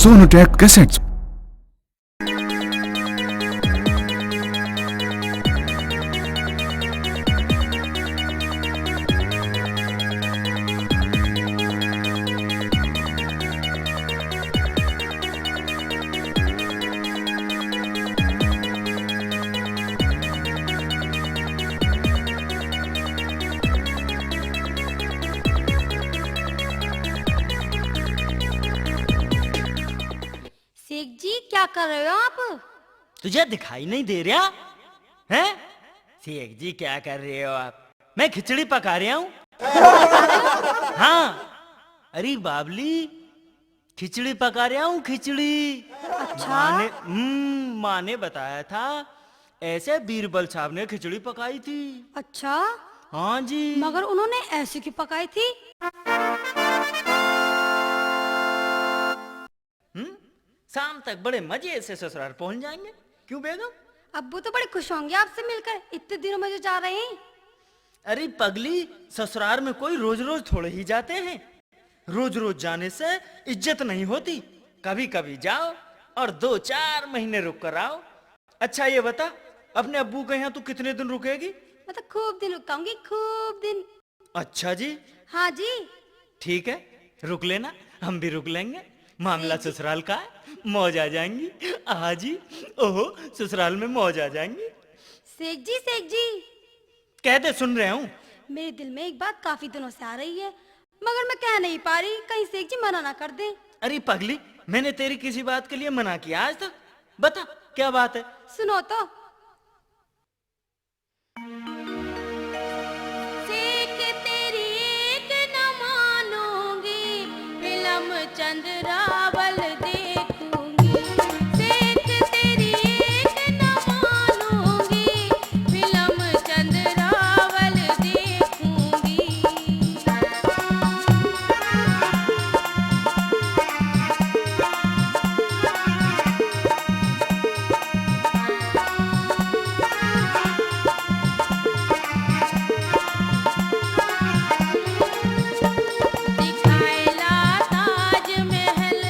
Sonotech cassettes. Sheikh जी क्या कर रहे हो आप? तुझे दिखाई नहीं दे रहा है? शेख जी क्या कर रहे हो आप? मैं खिचड़ी पका रहा हूँ। हाँ, अरे बाबली, खिचड़ी पका रहा हूँ, खिचड़ी। अच्छा। माँ ने बताया था, ऐसे बीरबल साहब ने खिचड़ी पकाई थी। अच्छा, हाँ जी। मगर उन्होंने ऐसे क्यों पकाई थी? शाम तक बड़े मजे से ससुराल पहुंच जाएंगे। क्यों बेगम? अब्बू तो बड़े खुश होंगे आपसे मिलकर, इतने दिनों में जो जा रहे हैं। अरे पगली, ससुराल में कोई रोज रोज थोड़े ही जाते हैं। रोज रोज जाने से इज्जत नहीं होती। कभी कभी जाओ और 2-4 महीने रुक कर आओ। अच्छा ये बता, अपने अब्बू के यहाँ तू कितने दिन रुकेगी? मैं तो खूब दिन रुकाऊंगी, खूब दिन। अच्छा जी, हाँ जी। ठीक है, रुक लेना, हम भी रुक लेंगे। मामला ससुराल का है, मौज आ जाएंगी। हाँ जी, ओहो, ससुराल में मौज आ जाएंगी। शेख जी, शेख जी, कहते सुन रहे हूँ। मेरे दिल में एक बात काफी दिनों से आ रही है, मगर मैं कह नहीं पा रही, कहीं शेख जी मना ना कर दें। अरे पगली, मैंने तेरी किसी बात के लिए मना किया आज तक? बता क्या बात है? सुनो तो। शेख तेरी एक न मानूंगी, फिल्म चंद्रावल देखूंगी। शेख तेरी एक न मानूंगी, फिल्म चंद्रावल देखूंगी। दिखाएला ताजमहल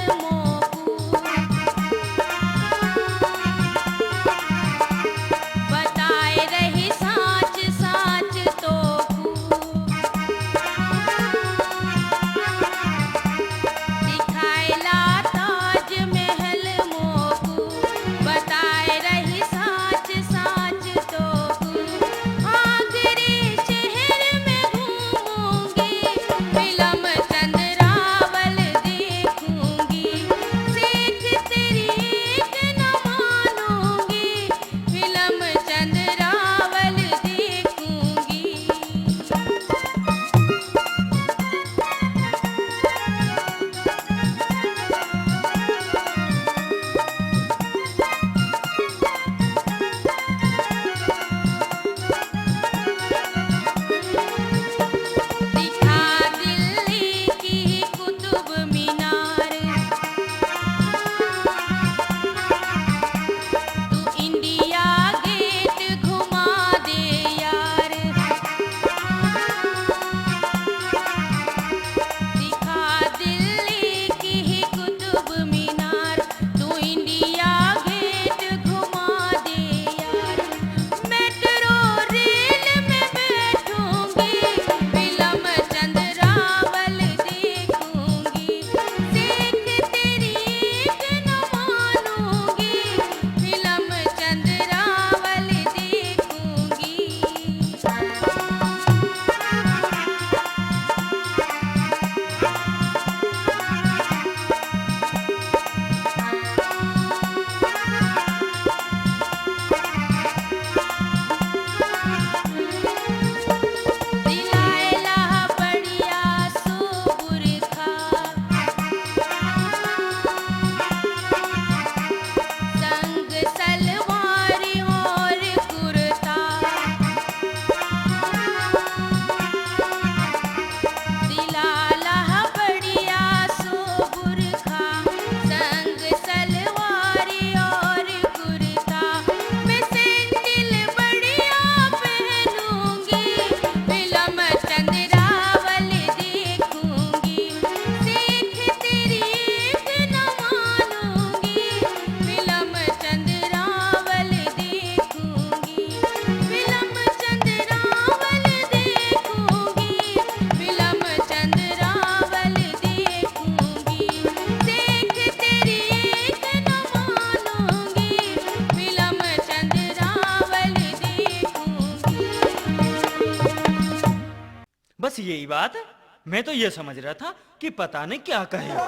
यही बात है। मैं तो ये समझ रहा था कि पता नहीं क्या कहेगा।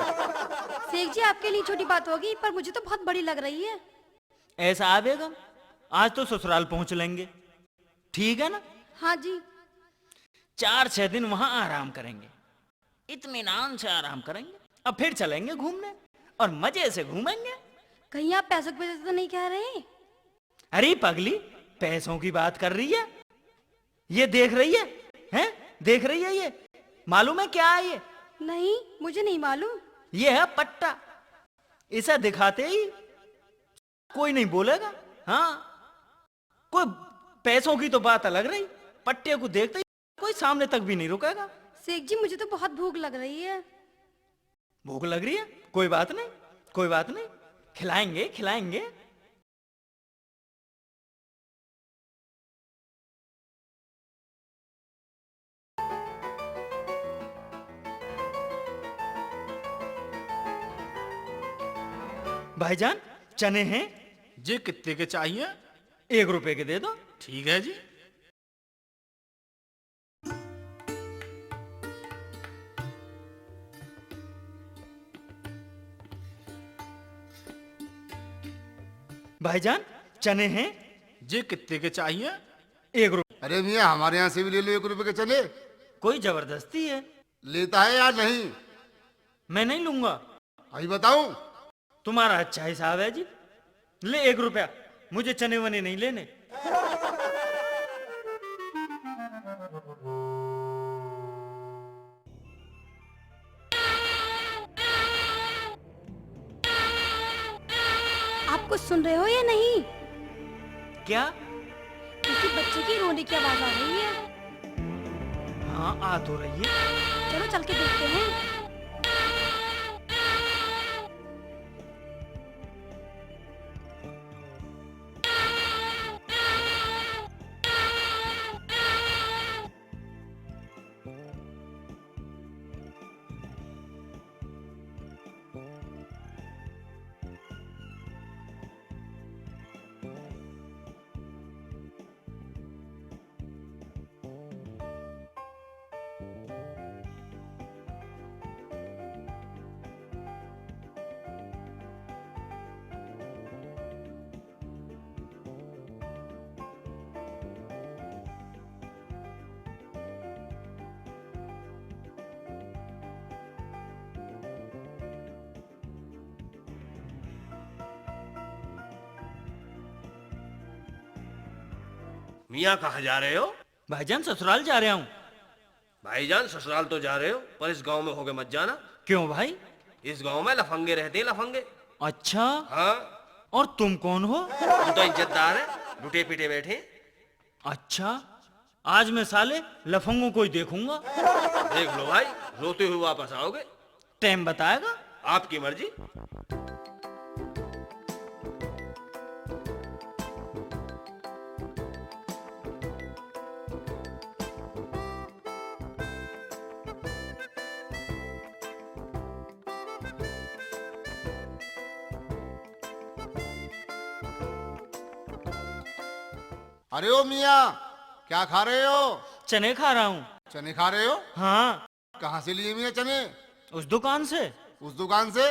शेख जी आपके लिए छोटी बात होगी, पर मुझे तो बहुत बड़ी लग रही है। ऐसा आ बेगम, आज तो ससुराल पहुंच लेंगे, ठीक है ना? हाँ जी। 4-6 दिन वहां आराम करेंगे, इत्मीनान से आराम करेंगे, अब फिर चलेंगे घूमने और मजे से घूमेंगे। कहीं आप पैसों की वजह से तो नहीं कह रहे? अरे पगली, पैसों की बात कर रही है? ये देख रही है? हैं? देख रही है? ये मालूम है क्या है ये? नहीं, मुझे नहीं मालूम। ये है पट्टा। इसे दिखाते ही कोई नहीं बोलेगा। हाँ, कोई पैसों की तो बात अलग रही, पट्टे को देखते ही कोई सामने तक भी नहीं रुकेगा। शेख जी मुझे तो बहुत भूख लग रही है। भूख लग रही है? कोई बात नहीं, कोई बात नहीं, खिलाएंगे खिलाएंगे। भाईजान, चने हैं? जी कितने के चाहिए? 1 रुपए के दे दो। ठीक है जी। भाईजान, चने हैं? जी कितने के चाहिए? 1 रुपए। अरे मियाँ हमारे यहाँ से भी ले लो 1 रुपए के चने। कोई जबरदस्ती है? लेता है या नहीं? मैं नहीं लूंगा। अभी बताऊं? तुम्हारा अच्छा हिसाब है जी, ले 1 रुपया। मुझे चने वने नहीं लेने। आप कुछ सुन रहे हो या नहीं? क्या? किसी बच्चे की रोने की आवाज आ रही है। हाँ, आ तो रही है। चलो चल के देखते हैं। मियाँ कहाँ जा रहे हो? भाईजान, ससुराल जा रहा हूँ। भाईजान ससुराल तो जा रहे हो, पर इस गांव में होके मत जाना। क्यों भाई? इस गांव में लफंगे रहते हैं, लफंगे। अच्छा, हाँ, और तुम कौन हो? हम तो इज्जतदार हैं, लुटे पीटे बैठे हैं। अच्छा, आज मैं साले लफंगों को ही देखूंगा। देख लो भाई, रोते हुए वापस आओगे। टाइम बताएगा? आपकी मर्जी। अरे ओ मियाँ, क्या खा रहे हो? चने खा रहा हूँ। चने खा रहे हो? हाँ, कहाँ से लिए मियाँ चने? उस दुकान से। उस दुकान से?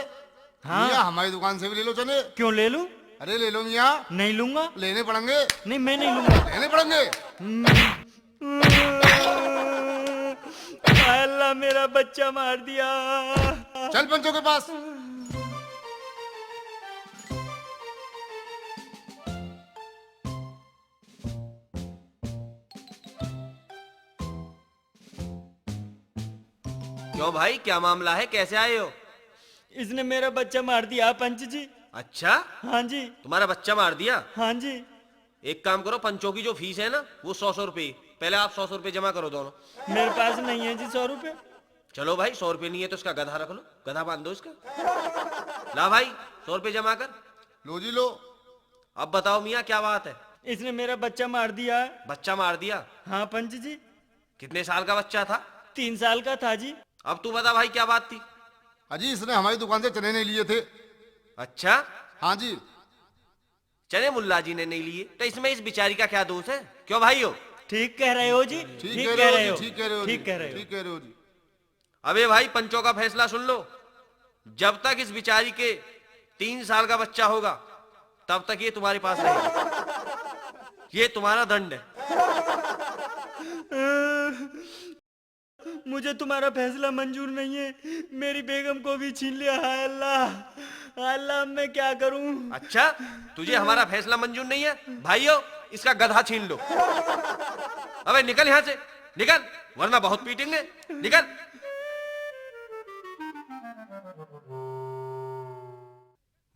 हाँ। मियाँ हमारी दुकान से भी ले लो चने। क्यों ले लूं? अरे ले लो मियाँ। नहीं लूंगा। लेने पड़ेंगे। नहीं, मैं नहीं लूंगा। लेने पड़ेंगे। अल्लाह, मेरा बच्चा मार दिया। चल पंचों के पास। क्यों भाई, क्या मामला है? कैसे आए हो? इसने मेरा बच्चा मार दिया पंच जी। अच्छा, हाँ जी। तुम्हारा बच्चा मार दिया? हाँ जी। एक काम करो, पंचों की जो फीस है ना, वो 100 रुपए। पहले आप 100 रुपए जमा करो दोनों। मेरे पास नहीं है जी 100 रुपए। चलो भाई, 100 रुपए नहीं है तो इसका गधा रख लो, गधा बांध दो इसका। ला भाई, 100 रुपए जमा कर। लो जी लो। अब बताओ मियाँ, क्या बात है? इसने मेरा बच्चा मार दिया है। बच्चा मार दिया? हाँ पंच जी। कितने साल का बच्चा था? 3 साल का था जी। अब तू बता भाई, क्या बात थी? अजी इसने हमारी दुकान से चने नहीं लिए थे। अच्छा, हाँ जी। चने मुल्ला जी ने नहीं लिए तो इसमें इस बिचारी का क्या दोष है? क्यों भाई हो? ठीक कह रहे हो जी, ठीक कह रहे हो जी, ठीक कह रहे हो जी, ठीक कह रहे हो। ठीक कह रहे हो जी। अबे भाई पंचों का फैसला सुन लो। जब तक इस बिचारी के 3 साल का बच्चा होगा तब तक ये तुम्हारे पास रहेगा। ये तुम्हारा दंड है। मुझे तुम्हारा फैसला मंजूर नहीं है, मेरी बेगम को भी छीन लिया। हाय अल्लाह, हाय अल्लाह, मैं क्या करूं? अच्छा, तुझे हमारा फैसला मंजूर नहीं है? भाइयों, इसका गधा छीन लो। अबे निकल यहां से, निकल, वरना बहुत पीटेंगे। निकल।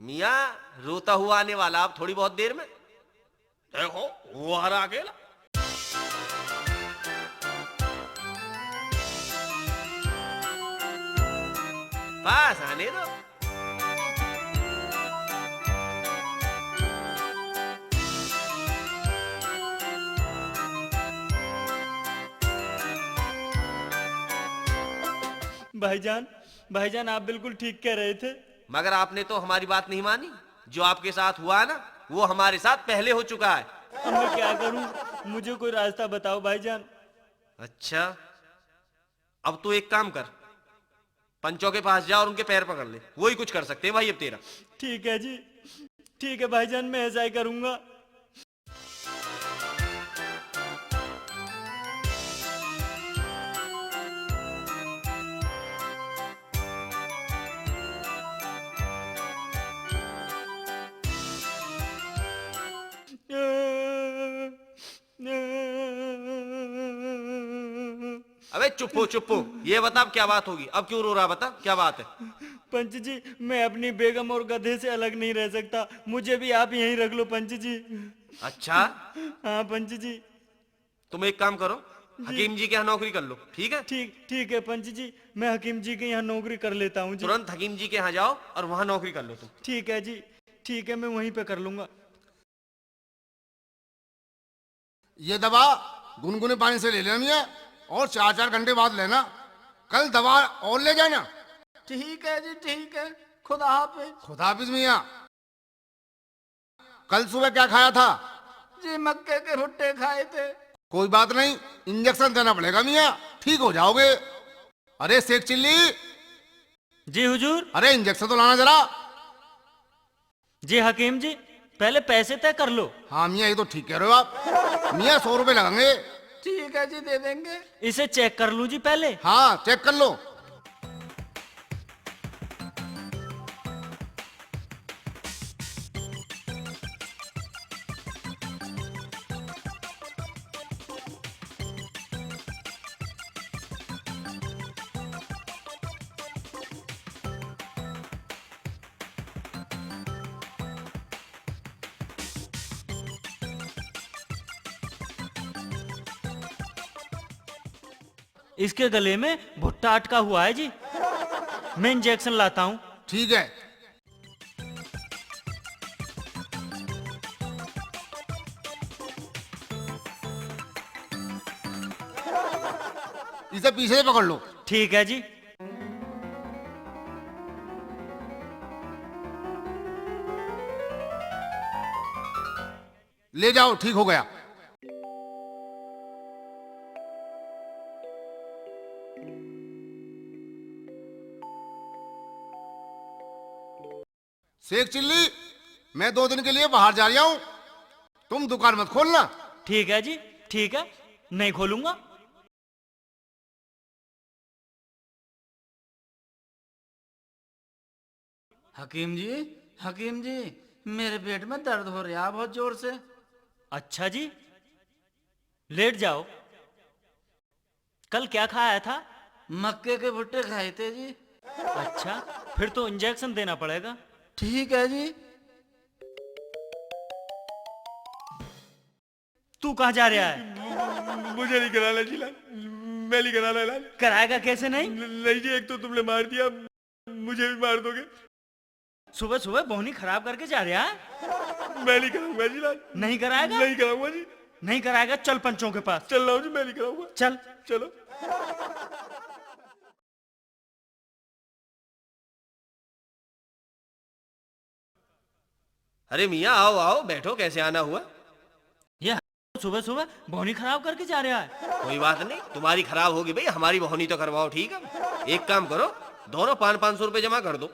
मियां रोता हुआ आने वाला अब थोड़ी बहुत देर में। देखो वो आ रहा अकेला। पास आने दो। भाईजान, भाईजान, आप बिल्कुल ठीक कह रहे थे। मगर आपने तो हमारी बात नहीं मानी। जो आपके साथ हुआ ना, वो हमारे साथ पहले हो चुका है। अब मैं क्या करूं? मुझे कोई रास्ता बताओ भाईजान। अच्छा, अब तू एक काम कर, पंचों के पास जा और उनके पैर पकड़ ले। वही कुछ कर सकते हैं भाई अब तेरा। ठीक है जी, ठीक है भाईजान, मैं ऐसा ही करूंगा। अबे चुप हो, चुप हो। ये बता अब क्या बात होगी? अब क्यों रो रहा? बता क्या बात है। पंच जी, मैं अपनी बेगम और गधे से अलग नहीं रह सकता। मुझे भी आप यहीं रख लो पंच जी। अच्छा, हाँ पंच जी। तुम एक काम करो, हकीम जी के यहाँ नौकरी कर लो। ठीक है? ठीक ठीक है पंच जी, मैं हकीम जी के यहाँ नौकरी कर लेता हूँ जी। तुरंत हकीम जी के यहाँ जाओ और वहां नौकरी कर लो तुम। ठीक है जी, ठीक है, मैं वहीं पे कर लूंगा। ये दवा गुनगुने पानी से ले लेना मियां, और 4-4 घंटे बाद लेना। कल दवा और ले जाना। ठीक है जी, ठीक है। खुदा हाफिज। खुदा हाफिज मियां। कल सुबह क्या खाया था? जी मक्के के भुट्टे खाए थे। कोई बात नहीं, इंजेक्शन देना पड़ेगा मियां, ठीक हो जाओगे। अरे शेख चिल्ली, जी हुजूर। अरे इंजेक्शन तो लाना जरा। जी हकीम जी, पहले पैसे तय कर लो। हाँ मियां, ये तो ठीक कह रहे हो आप। मियां 100 रुपए लगेंगे। ठीक है जी, दे देंगे। इसे चेक कर लूं जी पहले। हाँ चेक कर लो। इसके गले में भुट्टा अटका हुआ है जी। मैं इंजेक्शन लाता हूँ। ठीक है। इसे पीछे से पकड़ लो। ठीक है जी। ले जाओ, ठीक हो गया। शेख चिल्ली, मैं 2 दिन के लिए बाहर जा रहा हूं, तुम दुकान मत खोलना। ठीक है जी, ठीक है, नहीं खोलूंगा। हकीम जी, हकीम जी, मेरे पेट में दर्द हो रहा है बहुत जोर से। अच्छा जी, लेट जाओ। कल क्या खाया था? मक्के के भुट्टे खाए थे जी। अच्छा, फिर तो इंजेक्शन देना पड़ेगा। ठीक है जी। तू कहाँ जा रहा है? मुझे नहीं कराना जिला, मैं नहीं कराना इलाज। कराएगा कैसे नहीं? नहीं जी, एक तो तुमने मार दिया, मुझे भी मार दोगे। सुबह सुबह बोहनी खराब करके जा रहा है। मैं नहीं कराऊंगा जी इलाज। नहीं कराएगा? नहीं कराऊंगा जी। नहीं कराएगा, चल पंचों के पास। चल रहा हूँ जी, मैं नहीं कराऊंगा। चल। चलो। अरे मियाँ आओ आओ, बैठो। कैसे आना हुआ? ये सुबह सुबह बोनी खराब करके जा रहा है। कोई बात नहीं, तुम्हारी खराब होगी भाई, हमारी बहोनी तो करवाओ, ठीक है। एक काम करो, दोनों 500 रुपए जमा कर दो।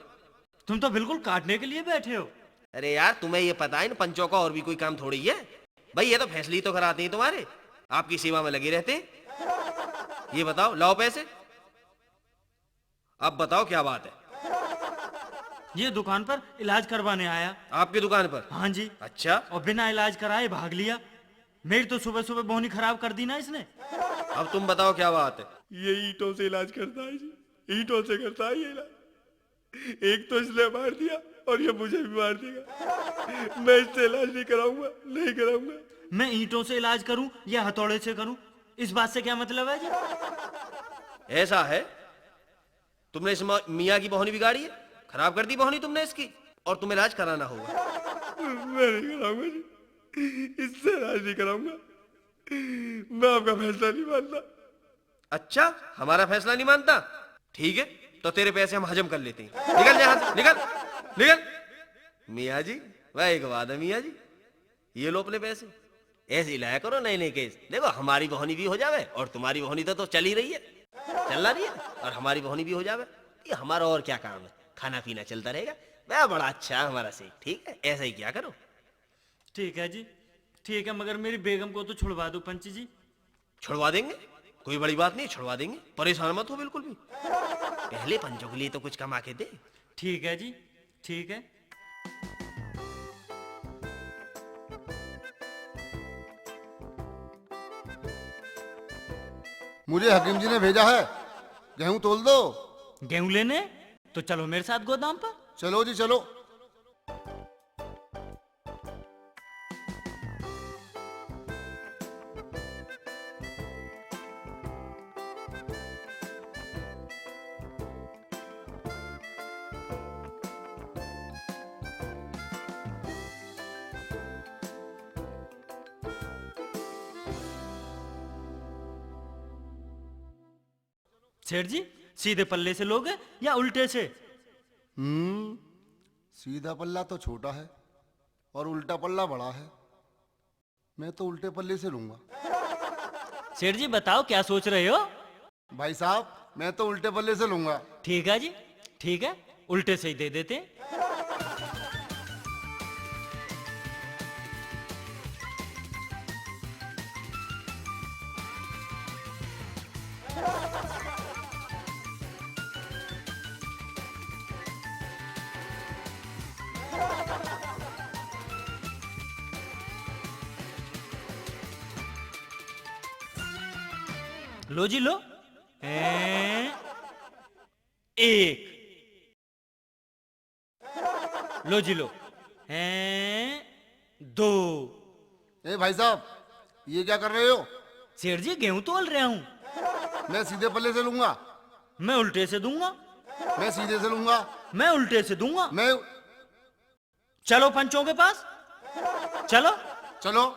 तुम तो बिल्कुल काटने के लिए बैठे हो। अरे यार, तुम्हें ये पता है इन पंचों का और भी कोई काम थोड़ी है भाई, ये तो फैसले तो कराते हैं तुम्हारे, आपकी सेवा में लगे रहते हैं। ये बताओ, लाओ पैसे। अब बताओ क्या बात है। ये दुकान पर इलाज करवाने आया। आपकी दुकान पर? हाँ जी। अच्छा, और बिना इलाज कराए भाग लिया। मेरी तो सुबह सुबह बोनी खराब कर दी ना इसने। अब तुम बताओ क्या बात है। ये ईंटों से इलाज करता है जी, ईंटों से करता है ये इलाज। एक तो इसने मार दिया और ये मुझे भी मार देगा। मैं इससे इलाज नहीं कराऊंगा, नहीं कराऊंगा। मैं ईंटों से इलाज करूं या हथौड़े से करूं, इस बात से क्या मतलब है जी? ऐसा है, तुमने इस मियाँ की बहोनी बिगाड़ी है, खराब कर दी बहोनी तुमने इसकी, और तुम्हें इलाज कराना होगा। मैं नहीं कराऊंगा जी, इससे इलाज नहीं कराऊंगा। मैं आपका फैसला नहीं मानता। अच्छा, हमारा फैसला नहीं मानता? ठीक है, तो तेरे पैसे हम हजम कर लेते हैं। निकल यहाँ से, निकल निकल। मियाँ जी, वह एक बात है मियाँ जी, ये लो अपने पैसे, ऐसे लाया करो नए नए केस। देखो, हमारी बहोनी भी हो जावे और तुम्हारी बहोनी तो चल ही रही है, चल रही है, और हमारी बहोनी भी हो जावे। ये हमारा और क्या काम है, खाना पीना चलता रहेगा। वह बड़ा अच्छा है हमारा से, ठीक है, ऐसा ही क्या करो। ठीक है जी, ठीक है, मगर मेरी बेगम को तो छुड़वा दो पंच जी। छुड़वा देंगे, कोई बड़ी बात नहीं, छुड़वा देंगे, परेशान मत हो बिल्कुल भी। पहले पंचों के लिए तो कुछ कमा के दे। ठीक है जी, ठीक है। मुझे हकीम जी ने भेजा है, गेहूं तोल दो। गेहूं लेने? तो चलो मेरे साथ गोदाम पर। चलो जी चलो। सेठ जी, सीधे पल्ले से लोगे या उल्टे से? सीधा पल्ला तो छोटा है और उल्टा पल्ला बड़ा है। मैं तो उल्टे पल्ले से लूंगा। सेठ जी बताओ क्या सोच रहे हो? भाई साहब, मैं तो उल्टे पल्ले से लूंगा। ठीक है जी, ठीक है, उल्टे से ही दे देते हैं। लो जी लो। एक। लो जी लो। दो। ए भाई साहब, ये क्या कर रहे हो? सेठ जी गेहूं तोल रहा हूं। मैं सीधे पल्ले से लूंगा। मैं उल्टे से दूंगा। मैं सीधे से लूंगा। मैं उल्टे से दूंगा। मैं चलो पंचों के पास, चलो। चलो।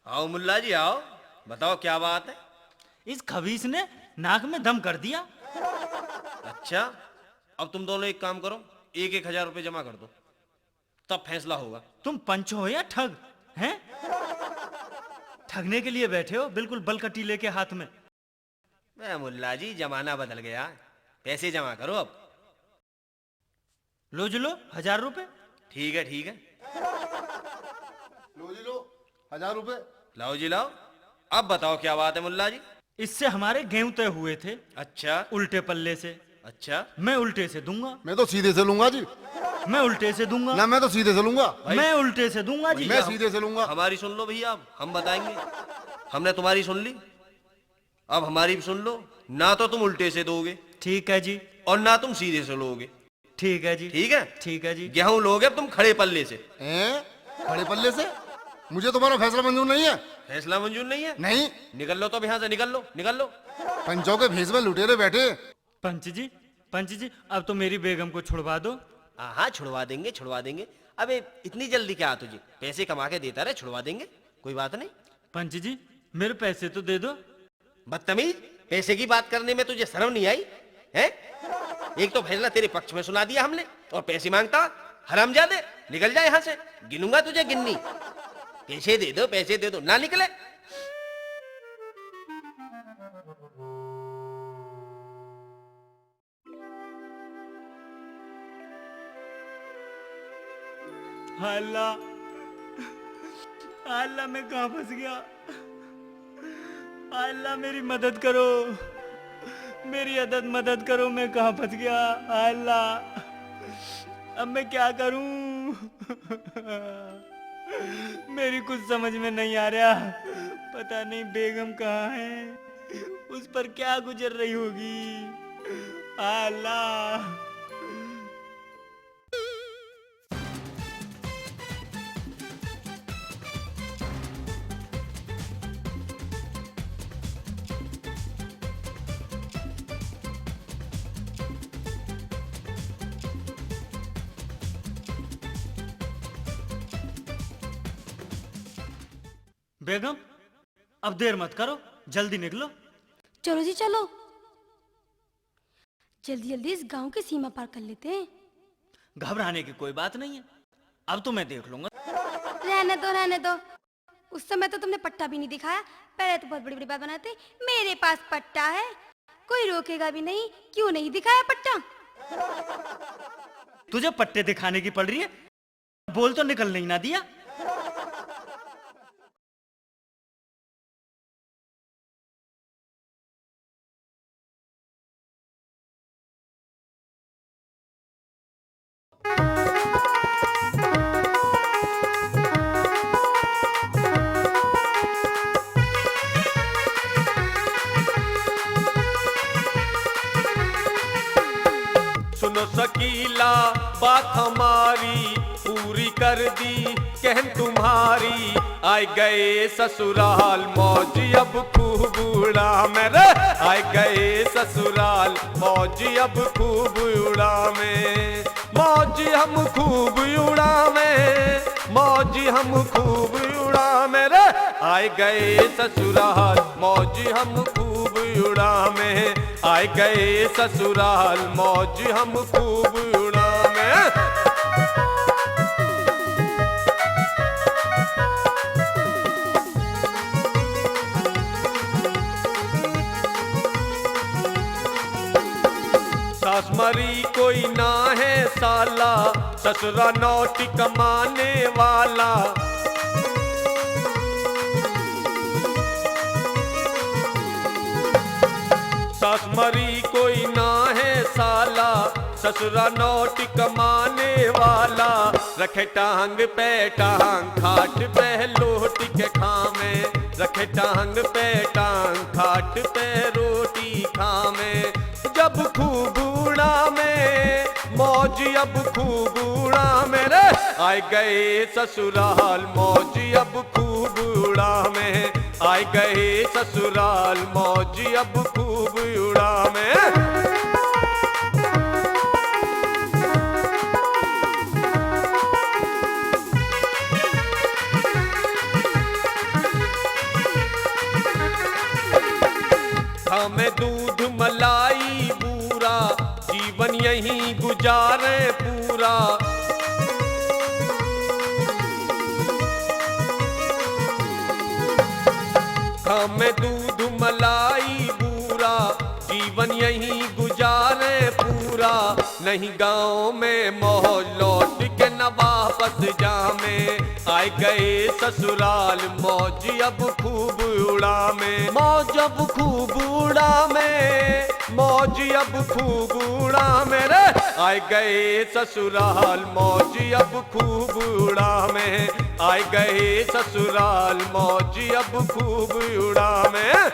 आओ मुल्ला जी आओ, बताओ क्या बात है। इस खबीस ने नाक में दम कर दिया। अच्छा, अब तुम दोनों एक काम करो, 1,000 रुपए जमा कर दो, तब फैसला होगा। तुम पंच हो या ठग हैं? ठगने के लिए बैठे हो, बिल्कुल बलकटी लेके हाथ में। मुल्ला जी, जमाना बदल गया, पैसे जमा करो अब। लो जी लो, 1000 रुपए। ठीक है, ठीक है, लो जी लो, 1000 रुपए। लाओ जी लाओ। अब बताओ क्या बात है मुल्ला जी। इससे हमारे गेहूं तय हुए थे। अच्छा उल्टे पल्ले से। अच्छा, मैं उल्टे से दूंगा। मैं तो सीधे से लूंगा जी। मैं उल्टे से दूंगा। ना, मैं तो सीधे से लूंगा। मैं उल्टे से दूंगा जी। मैं सीधे से लूंगा। हमारी सुन लो भैया, हम बताएंगे। हमने तुम्हारी सुन ली, अब हमारी भी सुन लो। ना तो तुम उल्टे से दोगे, ठीक है जी, और ना तुम सीधे से लोगे। ठीक है जी, ठीक है, ठीक है जी। गेहूं लोगे अब तुम खड़े पल्ले से। खड़े पल्ले से? मुझे तुम्हारा फैसला मंजूर नहीं है। फैसला मंजूर नहीं है? नहीं। निकल लो, तो अब यहाँ से निकल लो, निकल लो। पंचों के भेष में लुटेरे बैठे। पंच जी, अब तो मेरी बेगम को छुड़वा दो। हाँ, छुड़वा देंगे, छुड़वा देंगे। अबे इतनी जल्दी क्या तुझे? पैसे कमा के देता रहे, छुड़वा देंगे, कोई बात नहीं। पंच जी, मेरे पैसे तो दे दो। बदतमीज, पैसे की बात करने में तुझे शर्म नहीं आई है? एक तो फैसला तेरे पक्ष में सुना दिया हमने और पैसे मांगता। हरामजादे, निकल जा यहाँ से, गिनूंगा तुझे गिन्नी। पैसे दे दो, ना निकले। अल्लाह, अल्लाह मैं कहाँ फंस गया। अल्लाह मेरी मदद करो, मेरी मदद करो, मैं कहाँ फंस गया। अल्लाह अब मैं क्या करूं? मेरी कुछ समझ में नहीं आ रहा। पता नहीं बेगम कहाँ है, उस पर क्या गुजर रही होगी। अल्लाह बेगम, अब देर मत करो, जल्दी निकलो। चलो जी चलो, जल्दी जल्दी इस गांव की सीमा पार कर लेते हैं। घबराने की कोई बात नहीं है, अब तो मैं देख लूंगा। रहने दो। उस समय तो तुमने पट्टा भी नहीं दिखाया, पहले तो बहुत बड़ी बड़ी बात बनाते। मेरे पास पट्टा है, कोई रोकेगा भी नहीं। क्यों नहीं दिखाया पट्टा? तुझे पट्टे दिखाने की पड़ रही है, बोल तो निकल नहीं ना दिया। सुनो शकीला बात हमारी पूरी कर दी कहन तुम्हारी। आए गए ससुराल मौज अब खूब उड़ा मेरे। आए गए ससुराल मौज अब खूब उड़ा में। मौज हम खूब उड़ा में, मौज हम खूब उड़ा मेरे। आए गए ससुराल मौज हम खूब उड़ा में। आए गए ससुराल मौज हम खूब उड़ा में। सास मरी कोई ना है साला, ससुरा नौटी कमाने वाला। सास मरी कोई ना है साला, ससुरा नौटी कमाने वाला। रखे टांग पे टांग खाट पे रोटी के खामे। रखे टांग पे टांग खाट पे रोटी खामे। जब खूब उड़ा में मौज अब खूब उड़ा मेरे। आए गए ससुराल मौज अब खूब उड़ा में। आए गए ससुराल मौज अब खूब उड़ा में। हमें दूध मलाई पूरा जीवन यहीं गुजारे पूरा। हमें दूध मलाई पूरा जीवन यहीं गुजारे पूरा। नहीं गाँव में मौज लौट के न वापस जामे। आए गए ससुराल मौज अब खूब उड़ा में। मौज अब खूब उड़ा में, मौज अब खूब उड़ा मेरे। आए गए ससुराल मौज अब खूब उड़ा में। आए गए ससुराल मौज अब खूब उड़ा में।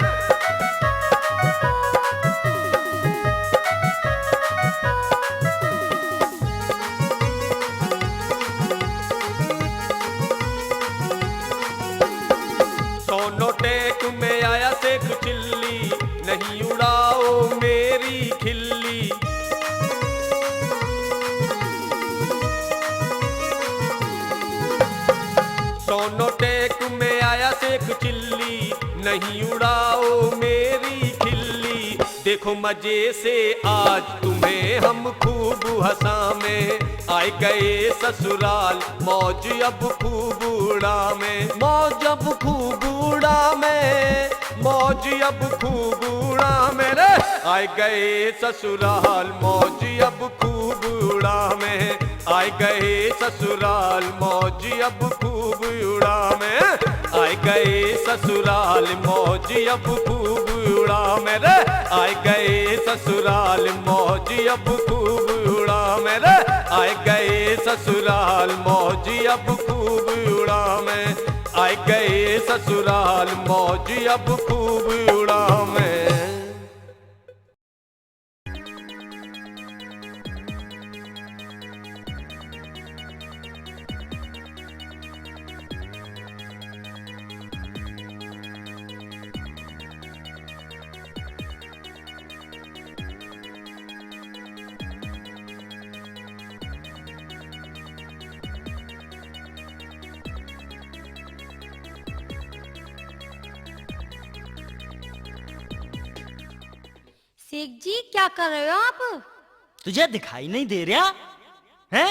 सोनोटेक में आया शेख चिल्ली, नहीं उड़ाओ मेरी खिल्ली। सोनोटेक में आया शेख चिल्ली, नहीं उड़ाओ मेरी खिल्ली। देखो देखो मजे से आज तुम्हें हम खूब हंसावें, आए गए ससुराल मौज अब खूब उड़ावें, मौज अब खूब उड़ावें, मौज अब खूब उड़ावें रे। आए गए ससुराल मौज अब खूब उड़ावें, आए गए ससुराल मौज अब खूब उड़ावें, आए गए ससुराल मौज अब खूब उड़ावें रे। आए गए ससुराल मौज अब खूब उड़ावें रे। आए गए ससुराल मौज अब खूब उड़ावें, आए गए ससुराल मौज अब खूब उड़ावें। शेख जी क्या कर रहे हो आप? तुझे दिखाई नहीं दे रहा है?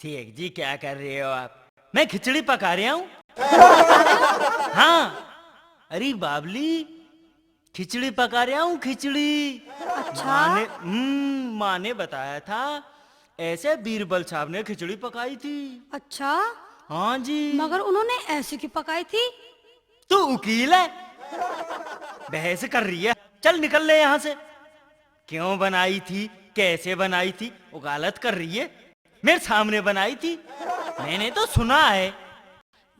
शेख जी क्या कर रहे हो आप? मैं खिचड़ी पका रहा हूँ। हाँ, अरे बाबली, खिचड़ी पका रहा हूँ, खिचड़ी। अच्छा। माँ ने बताया था ऐसे बीरबल साहब ने खिचड़ी पकाई थी। अच्छा, हाँ जी। मगर उन्होंने ऐसे क्यों पकाई थी? तू वकील है, बहस कर रही है। चल निकल ले यहाँ से। क्यों बनाई थी, कैसे बनाई थी, वकालत कर रही है। मेरे सामने बनाई थी, मैंने तो सुना है।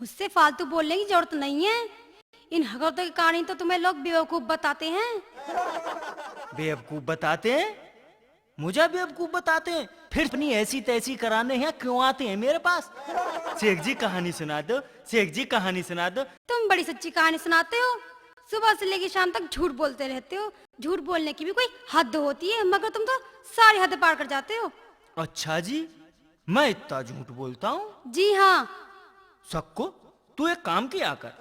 मुझसे फालतू बोलने की जरूरत नहीं है। इन हकीकतों की कहानी तो तुम्हें लोग बेवकूफ बताते हैं। बेवकूफ बताते हैं? मुझे बेवकूफ बताते हैं? फिर अपनी ऐसी तैसी कराने हैं क्यों आते हैं मेरे पास? शेख जी कहानी सुना दो, शेख जी कहानी सुना दो। तुम बड़ी सच्ची कहानी सुनाते हो, सुबह से लेकर शाम तक झूठ बोलते रहते हो। झूठ बोलने की भी कोई हद होती है, मगर तुम तो सारी हद पार कर जाते हो। अच्छा जी, मैं इतना झूठ बोलता हूँ? जी हाँ। सक्को, तू एक काम किया कर,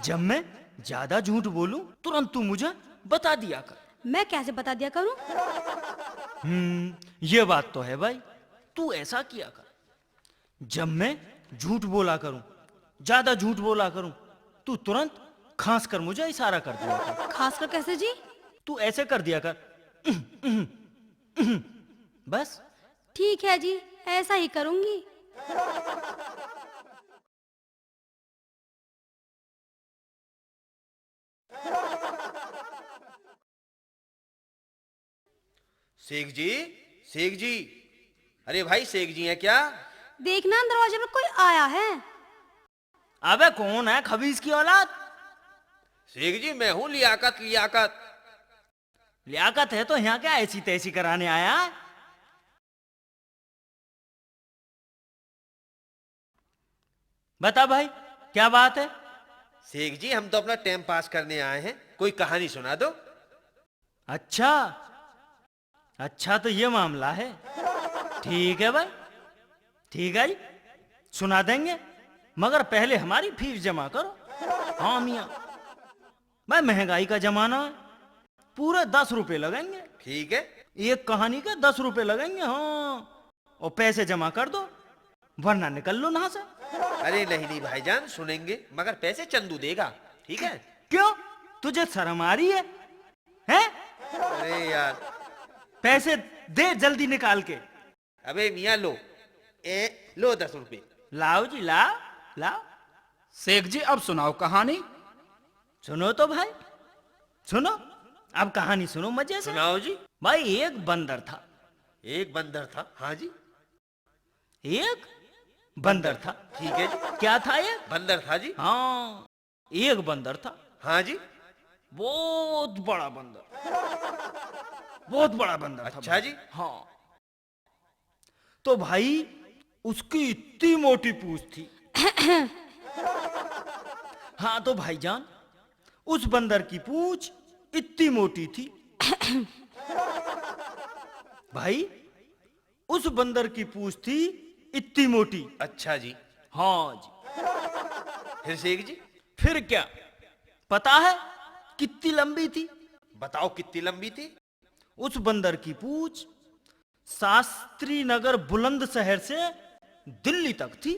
जब मैं ज्यादा झूठ बोलूं तुरंत तू मुझे बता दिया कर। मैं कैसे बता दिया करूं? ये बात तो है भाई। तू ऐसा किया कर, जब मैं झूठ बोला करूं, ज्यादा झूठ बोला करूं, तू तुरंत खांस कर मुझे इशारा कर दिया कर। खासकर कैसे जी? तू ऐसे कर दिया कर, बस। ठीक है जी, ऐसा ही करूंगी। शेख जी, शेख जी, अरे भाई शेख जी हैं क्या? देखना दरवाजे पर कोई आया है। अबे कौन है खबीज की औलाद? शेख जी मैं हूं लियाकत, लियाकत। लियाकत है तो यहाँ क्या ऐसी तैसी कराने आया है? बता भाई, क्या बात है? शेख जी हम तो अपना टाइम पास करने आए हैं, कोई कहानी सुना दो। अच्छा अच्छा, तो ये मामला है। ठीक है भाई, ठीक है जी, सुना देंगे, मगर पहले हमारी फीस जमा करो। हाँ मियाँ, भाई महंगाई का जमाना है, पूरे 10 रुपए लगेंगे। ठीक है, एक कहानी के 10 रुपए लगेंगे। हाँ, और पैसे जमा कर दो, वरना निकल लो यहाँ से। अरे नहीं नहीं भाईजान, सुनेंगे, मगर पैसे चंदू देगा, ठीक है? क्यों, तुझे शर्म आ रही है? हैं? अरे यार, पैसे दे जल्दी निकाल के। अबे मियाँ लो, लो 10 रुपए। लाओ जी, लाओ लाओ। शेख जी अब सुनाओ कहानी। सुनो तो भाई, सुनो, अब कहानी सुनो मजे से। सुनाओ जी। भाई एक बंदर था। एक बंदर था, हाँ जी। एक बंदर था। ठीक है जी। क्या था ये? बंदर था जी। हाँ, एक बंदर था। हाँ जी। बहुत बड़ा बंदर, बहुत बड़ा बंदर था। अच्छा जी। हाँ, तो भाई उसकी इतनी मोटी पूंछ थी। हाँ तो भाईजान, उस बंदर की पूंछ इतनी मोटी थी। भाई उस बंदर की पूंछ थी इतनी मोटी। अच्छा जी। हाँ जी। फिर शेख जी? फिर क्या, पता है कितनी लंबी थी? बताओ कितनी लंबी थी? उस बंदर की पूंछ शास्त्री नगर बुलंदशहर से दिल्ली तक थी।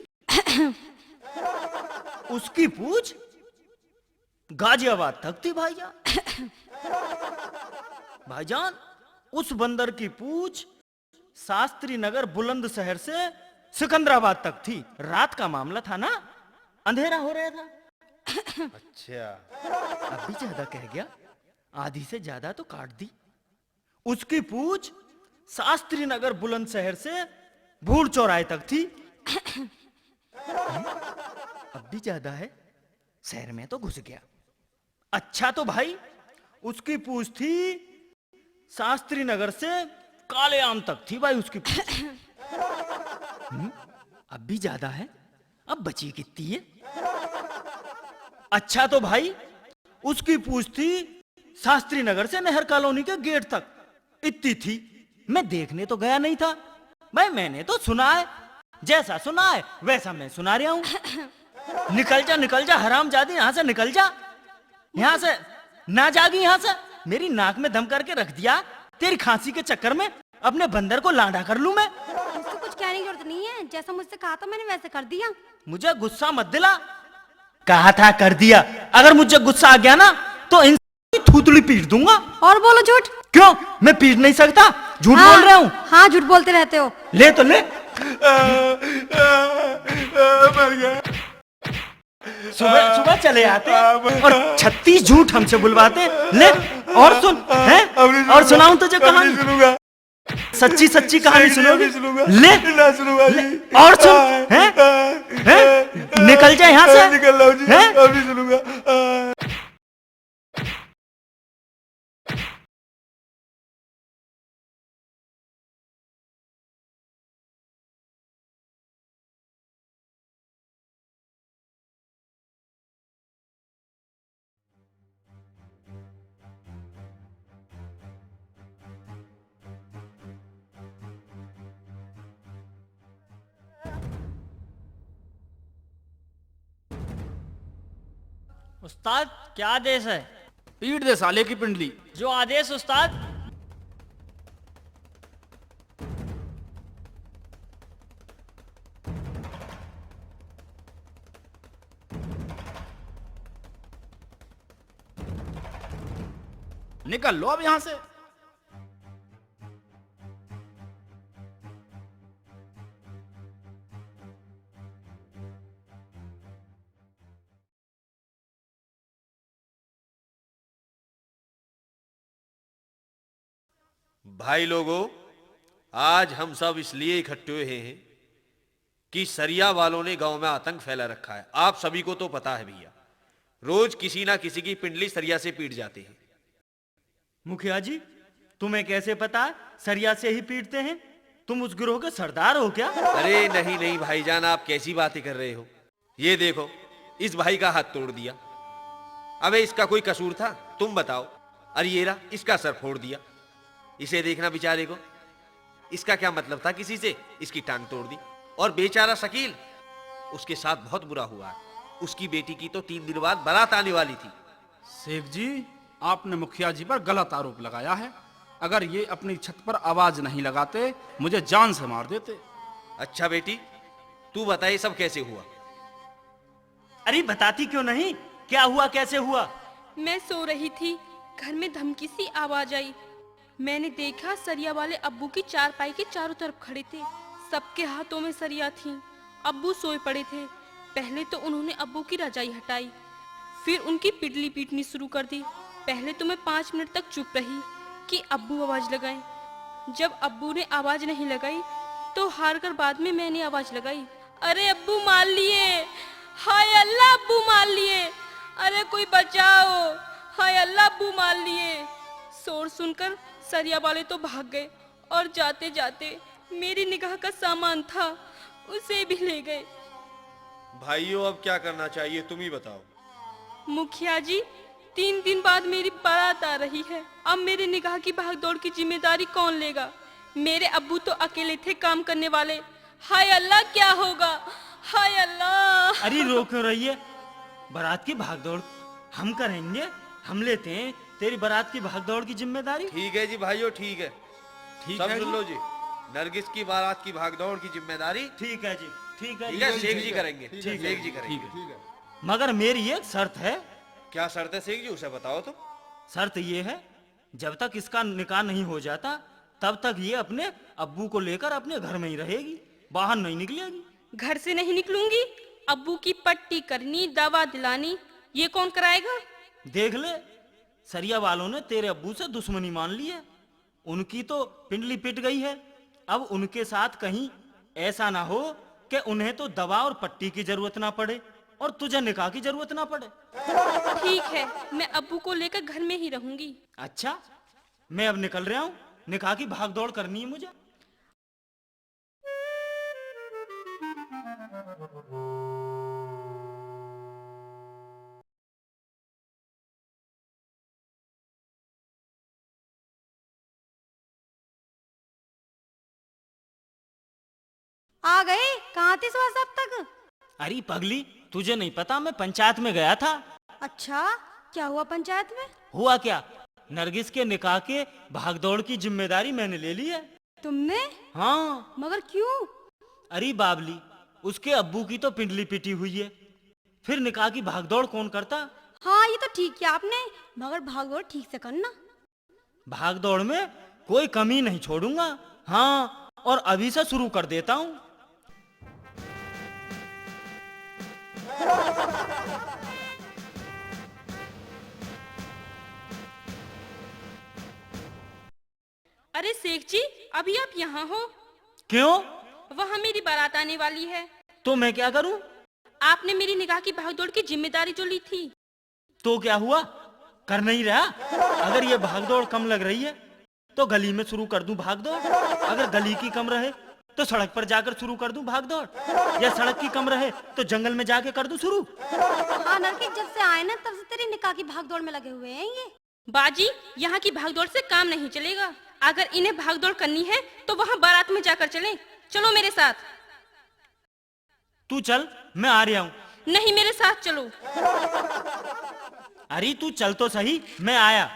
उसकी पूंछ गाजियाबाद तक थी भाईजान। भाईजान, उस बंदर की पूंछ शास्त्री नगर बुलंदशहर से सिकंदराबाद तक थी। रात का मामला था ना, अंधेरा हो रहा था। अच्छा, अभी ज्यादा कह गया, आधी से ज्यादा तो काट दी। उसकी पूंछ शास्त्री नगर बुलंदशहर से भूड़ चौराहे तक थी। अब भी ज्यादा है, शहर में तो घुस गया। अच्छा तो भाई, उसकी पूंछ थी शास्त्री नगर से काले आम तक थी भाई उसकी पूंछ। अब भी ज्यादा है, अब बची कितनी है? अच्छा तो भाई, उसकी पूंछ थी शास्त्री नगर से नहर कॉलोनी के गेट तक, इतनी थी। मैं देखने तो गया नहीं था भाई, मैंने तो सुना है, जैसा सुना है वैसा मैं सुना रहा हूं। निकल जा हरामजादी, यहां से निकल जा, यहां से ना जागी यहां से। मेरी नाक में दम करके रख दिया, तेरी खांसी के चक्कर में अपने बंदर को लांडा कर लूं मैं। मुझसे कुछ कहने की जरूरत नहीं है, जैसा मुझसे कहा था मैंने वैसे कर दिया। मुझे गुस्सा मत दिला, कहा था कर दिया। अगर मुझे गुस्सा आ गया ना तो इन थूतड़ी पीट दूंगा। और बोलो झूठ। क्यों, मैं पीट नहीं सकता? झूठ बोल रहा हूँ। हाँ, झूठ बोलते रहते हो। ले तो ले। मर गया। सुबह सुबह चले आते और 36 झूठ हमसे बुलवाते। ले और सुन, हैं? और सुनाऊं तुझे कहानी? सुनूंगा, सच्ची सच्ची कहानी सुनोगे? ले ना सुनूंगा जी। और सुन, हैं? हैं? निकल जा यहाँ से। निकल रहा हूँ जी, हैं? अभी सुनूंगा। उस्ताद, क्या आदेश है? पीट दे साले की पिंडली। जो आदेश उस्ताद। निकल लो अब यहां से। भाई लोगों, आज हम सब इसलिए इकट्ठे हुए हैं कि सरिया वालों ने गांव में आतंक फैला रखा है। आप सभी को तो पता है भैया, रोज किसी ना किसी की पिंडली सरिया से पीट जाते हैं। मुखिया जी, तुम्हें कैसे पता सरिया से ही पीटते हैं? तुम उस गिरोह के सरदार हो क्या? अरे नहीं नहीं भाईजान, आप कैसी बातें कर रहे हो? ये देखो, इस भाई का हाथ तोड़ दिया। अबे इसका कोई कसूर था? तुम बताओ। अरे ये रहा, इसका सर फोड़ दिया। इसे देखना बेचारे को, इसका क्या मतलब था किसी से? इसकी टांग तोड़ दी। और बेचारा शकील, उसके साथ बहुत बुरा हुआ है। उसकी बेटी की तो 3 दिन बाद बारात आने वाली थी। शेख जी, आपने मुखिया जी पर गलत आरोप लगाया है। अगर ये अपनी छत पर आवाज नहीं लगाते, मुझे जान से मार देते। अच्छा बेटी, तू बता ये सब कैसे हुआ? अरे बताती क्यों नहीं? क्या हुआ, कैसे हुआ? मैं सो रही थी, घर में धमकी सी आवाज आई। मैंने देखा सरिया वाले अब्बू की चारपाई के चारों तरफ खड़े थे। सबके हाथों में सरिया थी। अब्बू सोए पड़े थे। पहले तो उन्होंने अब्बू की रजाई हटाई, फिर उनकी पिटली पीटनी शुरू कर दी। पहले तो मैं 5 मिनट तक चुप रही कि अब्बू आवाज लगाएं। जब अब्बू ने आवाज नहीं लगाई तो हार कर बाद में मैंने आवाज लगाई, अरे अब्बू मार लिए, हाय अल्लाह अब्बू मार लिए, अरे कोई बचाओ, हाय अल्लाह अब्बू मार लिए। शोर सुनकर सरिया वाले तो भाग गए और जाते जाते मेरी निगाह का सामान था उसे भी ले गए। भाइयों, अब क्या करना चाहिए तुम ही बताओ। मुखिया जी, 3 दिन बाद मेरी बारात आ रही है। अब मेरी निगाह की भागदौड़ की जिम्मेदारी कौन लेगा? मेरे अब्बू तो अकेले थे काम करने वाले। हाय अल्लाह, क्या होगा? हाय अल्लाह। अरे रो क्यों रही है? बारात की भागदौड़ हम करेंगे, हम लेते हैं तेरी बारात की भागदौड़ की जिम्मेदारी। ठीक है जी भाइयों, ठीक है। ठीक सब है सुन जी। लो जी, नरगिस की बारात की भागदौड़ की जिम्मेदारी ठीक है जी, ठीक है ठीक जी। है शेख जी करेंगे। ठीक है, शेख जी करेंगे। ठीक है। ठीक है। मगर मेरी एक शर्त है। क्या शर्त है शेख जी, उसे बताओ तुम। शर्त ये है, जब तक इसका निकाह नहीं हो जाता तब तक ये अपने अब्बू को लेकर अपने घर में ही रहेगी, बाहर नहीं निकलेगी। घर से नहीं निकलूंगी। अब्बू की पट्टी करनी, दवा दिलानी, ये कौन कराएगा? देख ले, सरिया वालों ने तेरे अब्बू से दुश्मनी मान ली है। उनकी तो पिंडली पिट गई है। अब उनके साथ कहीं ऐसा ना हो कि उन्हें तो दवा और पट्टी की जरूरत ना पड़े और तुझे निकाह की जरूरत ना पड़े। ठीक है, मैं अब्बू को लेकर घर में ही रहूंगी। अच्छा, मैं अब निकल रहा हूँ, निकाह की भागदौड़ करनी है मुझे। आ गए? कहाँ थे सुबह से अब तक? अरे पगली, तुझे नहीं पता, मैं पंचायत में गया था। अच्छा, क्या हुआ पंचायत में? हुआ क्या, नरगिस के निकाह के भागदौड़ की जिम्मेदारी मैंने ले ली है। तुमने? हाँ। मगर क्यों? अरे बाबली, उसके अब्बू की तो पिंडली पिटी हुई है, फिर निकाह की भागदौड़ कौन करता। हाँ, ये तो ठीक किया आपने, मगर भागदौड़ ठीक से करना। भागदौड़ में कोई कमी नहीं छोड़ूंगा। हाँ, और अभी से शुरू कर देता हूँ। अरे शेख जी, अभी आप यहाँ हो? क्यों? वहाँ मेरी बारात आने वाली है। तो मैं क्या करूं? आपने मेरी निकाह की भागदौड़ की जिम्मेदारी जो ली थी। तो क्या हुआ, कर नहीं रहा? अगर ये भागदौड़ कम लग रही है तो गली में शुरू कर दूं भागदौड़, अगर गली की कम रहे तो सड़क पर जाकर शुरू कर दूं भागदौड़, या सड़क की कम रहे तो जंगल में जाके कर दूं शुरू। हाँ नरगिस, जब से आए ना तब से तेरी निकाह की भागदौड़ में लगे हुए हैं ये। बाजी, यहाँ की भागदौड़ से काम नहीं चलेगा। अगर इन्हें भागदौड़ करनी है तो वहाँ बारात में जाकर चलें। चलो मेरे साथ। तू चल, मैं आ रहा हूँ। नहीं, मेरे साथ चलो। अरे तू चल तो सही, मैं आया।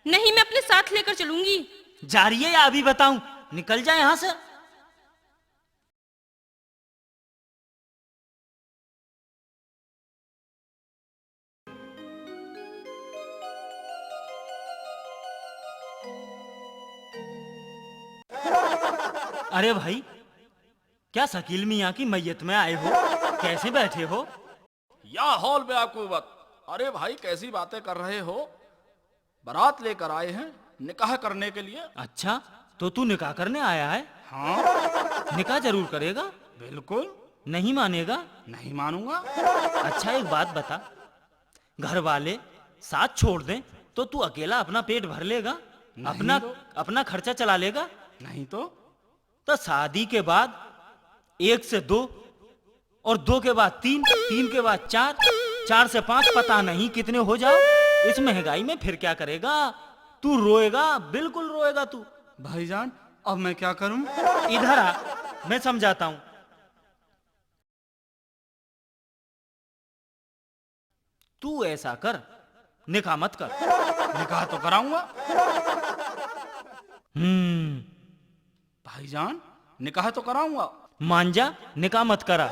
नहीं, मैं अपने साथ लेकर चलूंगी। जा रही है या अभी बताऊं? निकल जाए यहाँ से। अरे भाई, क्या शकील मियाँ की मैयत में आए हो? कैसे बैठे हो? या हॉल में आपको बात। अरे भाई, कैसी बातें कर रहे हो? बारात लेकर आए हैं निकाह करने के लिए। अच्छा, तो तू निकाह करने आया है? हाँ निकाह जरूर करेगा? बिल्कुल। नहीं मानेगा? नहीं मानूंगा। अच्छा एक बात बता, घर वाले साथ छोड़ दें तो तू अकेला अपना पेट भर लेगा? नहीं तो। अपना खर्चा चला लेगा? नहीं तो। तो शादी के बाद 1 से 2 और 2 के बाद 3, 3 के बाद 4, 4 से 5, पता नहीं कितने हो जाओ। इस महंगाई में फिर क्या करेगा? तू रोएगा, बिल्कुल रोएगा तू। भाईजान, अब मैं क्या करूं? इधर आ, मैं समझाता हूं। तू ऐसा कर, निकाह मत कर। निकाह तो कराऊंगा। भाईजान, निकाह तो कराऊंगा। मान जा, निकाह मत करा।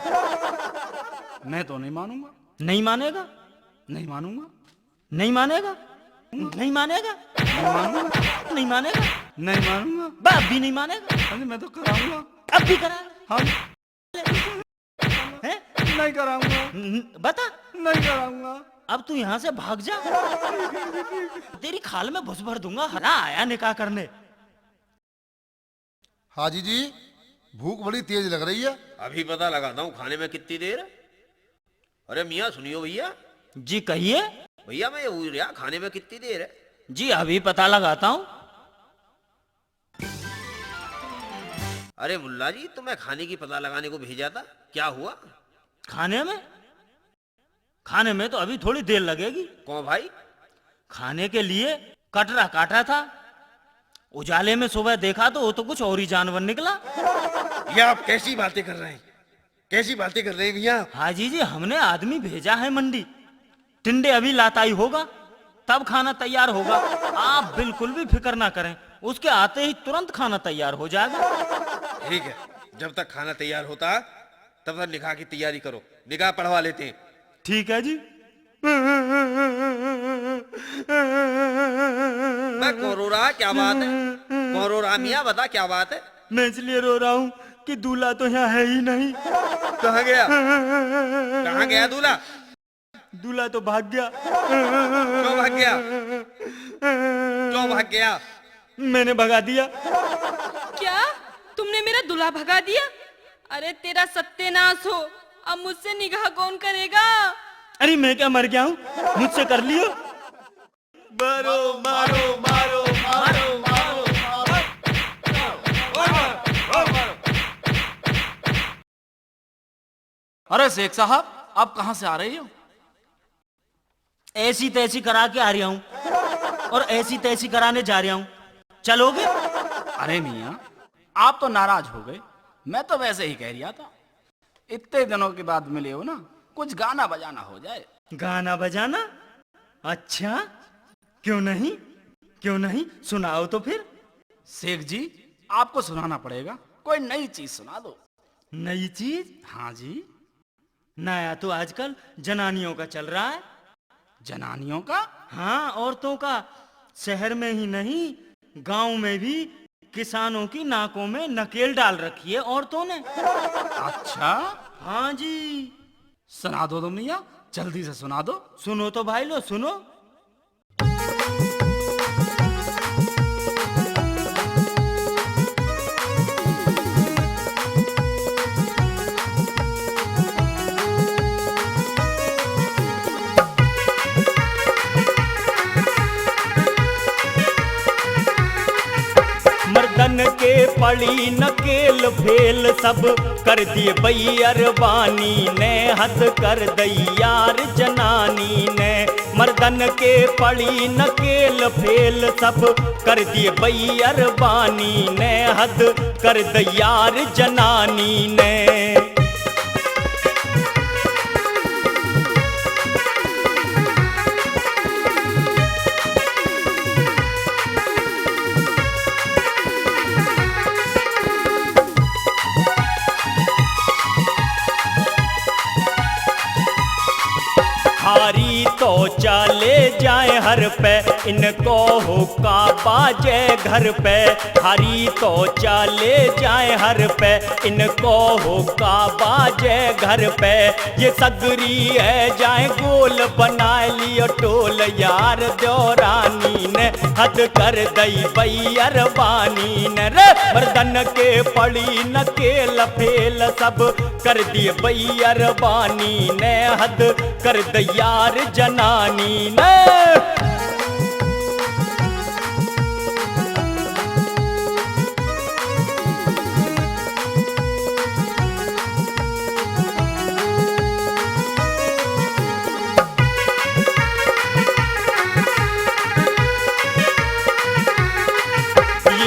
मैं तो नहीं मानूंगा। नहीं मानेगा? नहीं मानूंगा। नहीं मानेगा? नहीं मानेगा? नहीं मानूंगा। नहीं मानेगा? नहीं मानूंगा। बाप भी नहीं मानेगा? अरे मैं तो कराऊंगा। अब भी करा? हम हैं? नहीं कराऊंगा। बता। नहीं कराऊंगा। अब तू यहाँ से भाग जा, तेरी खाल में घुस भर दूंगा। हरा आया निकाह करने। हाजी जी, भूख बड़ी तेज लग रही है। अभी पता लगाता हूँ खाने में कितनी देर है। अरे मियाँ सुनियो भैया। जी कहिए। भैया मैं ये पूछ रहा, खाने में कितनी देर है? जी अभी पता लगाता हूँ। अरे मुल्ला जी, तुम्हें खाने की पता लगाने को भेजा था, क्या हुआ? खाने में तो अभी थोड़ी देर लगेगी। कौन भाई? खाने के लिए कटरा काटा था, उजाले में सुबह देखा तो वो तो कुछ और ही जानवर निकला। ये आप कैसी बातें कर रहे हैं? कैसी बातें कर रहे हैं भैया? हाजी जी, हमने आदमी भेजा है मंडी, टिंडे अभी लाताई होगा, तब खाना तैयार होगा। आप बिल्कुल भी फिक्र ना करें, उसके आते ही तुरंत खाना तैयार हो जाएगा। ठीक है, जब तक खाना तैयार होता तब तक निकाह की तैयारी करो, निकाह पढ़वा लेते हैं। ठीक है जी। मैं कौन रो रहा है, क्या बात है? कौन रो रहा मियाँ, बता क्या बात है? मैं इसलिए रो रहा हूँ कि दूल्हा तो यहाँ है ही नहीं। कहाँ गया? कहाँ गया दूल्हा? दूल्हा तो भाग गया। क्यों भाग गया? क्यों भाग गया? मैंने भगा दिया। क्या तुमने मेरा दूल्हा भगा दिया? अरे तेरा सत्यानाश हो, अब मुझसे निकाह कौन करेगा? अरे मैं क्या मर गया हूँ, मुझसे कर लियो। मारो मारो मारो मारो मारो। अरे शेख साहब, आप कहाँ से आ रही हो? ऐसी तैसी करा के आ रहा हूँ और ऐसी तैसी कराने जा रहा हूँ। चलोगे? अरे मियाँ, आप तो नाराज हो गए। मैं तो वैसे ही कह रहा था, इतने दिनों के बाद मिले हो ना, कुछ गाना बजाना हो जाए। गाना बजाना? अच्छा, क्यों नहीं, क्यों नहीं, सुनाओ तो फिर। शेख जी, आपको सुनाना पड़ेगा, कोई नई चीज सुना दो। नई चीज? हाँ जी। नया तो आजकल जनानियों का चल रहा है। जनानियों का? हाँ, औरतों का। शहर में ही नहीं, गांव में भी किसानों की नाकों में नकेल डाल रखी है औरतों ने। अच्छा, हाँ जी। सुना दो तुम मियाँ, जल्दी से सुना दो। सुनो तो भाई लो, सुनो। मर्दन के पड़ी नकेल फेल सब कर दिए बैयर बानी ने, हद कर दई यार जनानी ने। मर्दन के पड़ी नकेल फेल सब कर दिए बैयर बानी ने, हद कर दई यार जनानी ने। हारी तो चले जाए हर पे, इनको हुक्का बाजे घर पे। हारी तो चले जाए हर पे, इनको हुक्का बाजे घर पे। ये सगरी है जाए गोल बनाए लियो टोल यार दौरानी ने, हद कर दई बैयर बानी ने। रे मर्दन के पड़ी नकेल फेल सब कर दिए बैयर बानी ने, हद कर दई यार जनानी ने।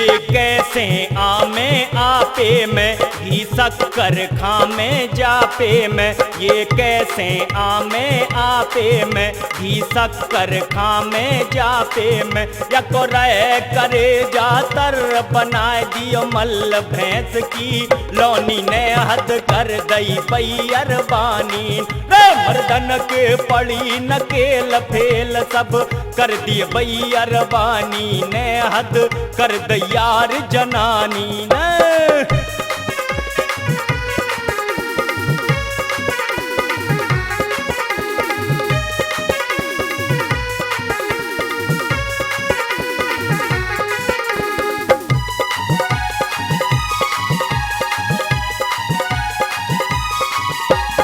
ये कैसे आमे आपे में, घी शक्कर खामे जापे में। ये कैसे आमे आपे में, घी शक्कर खामे जापे में। या को रह करे जातर बनाए दियो मल भैंस की लौनी ने, हद कर दई बैयर बानी। रे मर्दन के पड़ी नकेल फेल सब कर दिए बैयर बानी ने, हद कर दई यार जनानी ने।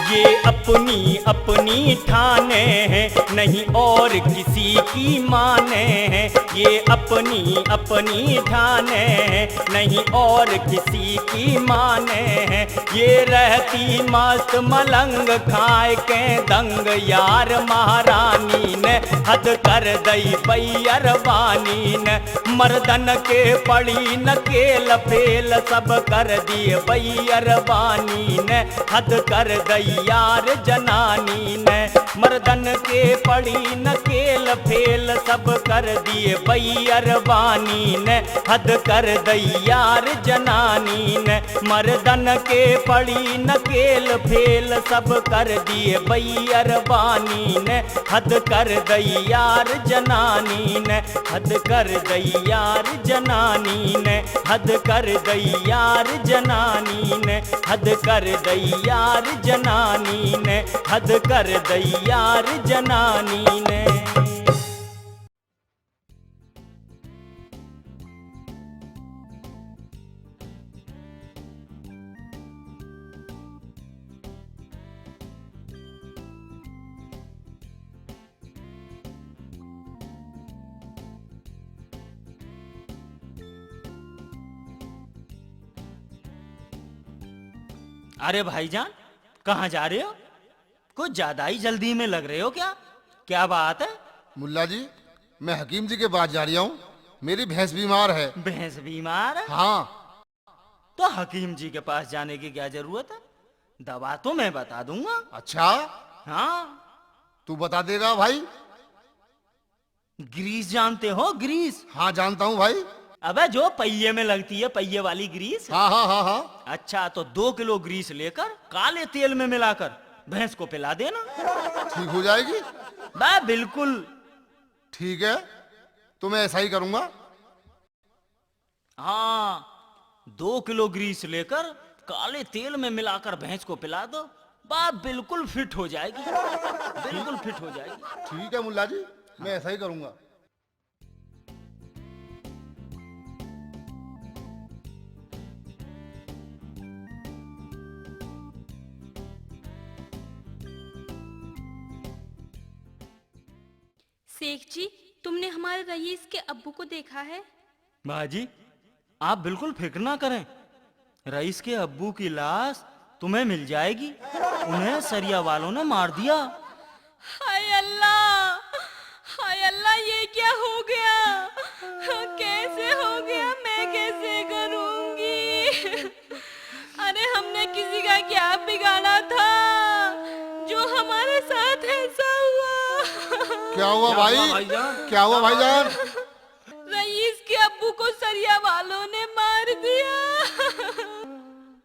ये अपनी अपनी ठाने हैं, नहीं और किसी की माने हैं। ये अपनी अपनी ठाने हैं, नहीं और किसी की माने हैं। ये रहती मस्त मलंग खाए के दंग यार महारानी ने, हद कर दई बैयर बानी ने। मर्दन के पड़ी नकेल फेल सब कर दिए बैयर बानी ने, हद कर दई यार जना जनानी ने, मर्दन के पड़ी नकेल फेल सब कर दिए बैरबानी ने, हद कर दई यार जनानी ने, मर्दन के पड़ी नकेल फेल सब कर दिए बैरबानी ने, हद कर दई यार जनानी ने, हद कर दई यार जनानी ने, हद कर दई यार जनानी ने, हद कर दई यार जनानी ने, हद कर दई यार जनानी ने। अरे भाईजान, कहाँ जा रहे हो? कुछ ज्यादा ही जल्दी में लग रहे हो क्या? क्या बात है? मुल्ला जी, मैं हकीम जी के पास जा रहा हूँ। मेरी भैंस बीमार है। भैंस बीमार है? हाँ। तो हकीम जी के पास जाने की क्या जरूरत है? दवा तो मैं बता दूंगा। अच्छा, हाँ। तू बता देगा भाई? ग्रीस जानते हो? ग्रीस? हाँ जानता हूँ भाई। अबे जो पहिए में लगती है, पहिए वाली ग्रीस। हाँ हाँ हाँ हाँ। अच्छा, तो 2 किलो ग्रीस लेकर काले तेल में मिलाकर भैंस को पिला देना, ठीक हो जाएगी। बा बिल्कुल। ठीक है, तो मैं ऐसा ही करूंगा। हाँ, 2 किलो ग्रीस लेकर काले तेल में मिलाकर भैंस को पिला दो, बा बिल्कुल फिट हो जाएगी, बिल्कुल फिट हो जाएगी। ठीक है मुल्ला जी, मैं ऐसा ही करूंगा। शेख जी, तुमने हमारे रईस के अब्बू को देखा है? बाजी, आप बिल्कुल फिक्र ना करें, रईस के अब्बू की लाश तुम्हें मिल जाएगी। उन्हें सरिया वालों ने मार दिया। हाय अल्लाह, हाय अल्लाह, ये क्या हो गया? कैसे हो गया? मैं कैसे करूंगी? अरे हमने किसी का क्या बिगाड़ा था जो हमारे साथ ऐसा हुआ? क्या हुआ भाई? क्या हुआ भाईजान? रईस के अब्बू को सरिया वालों ने मार दिया।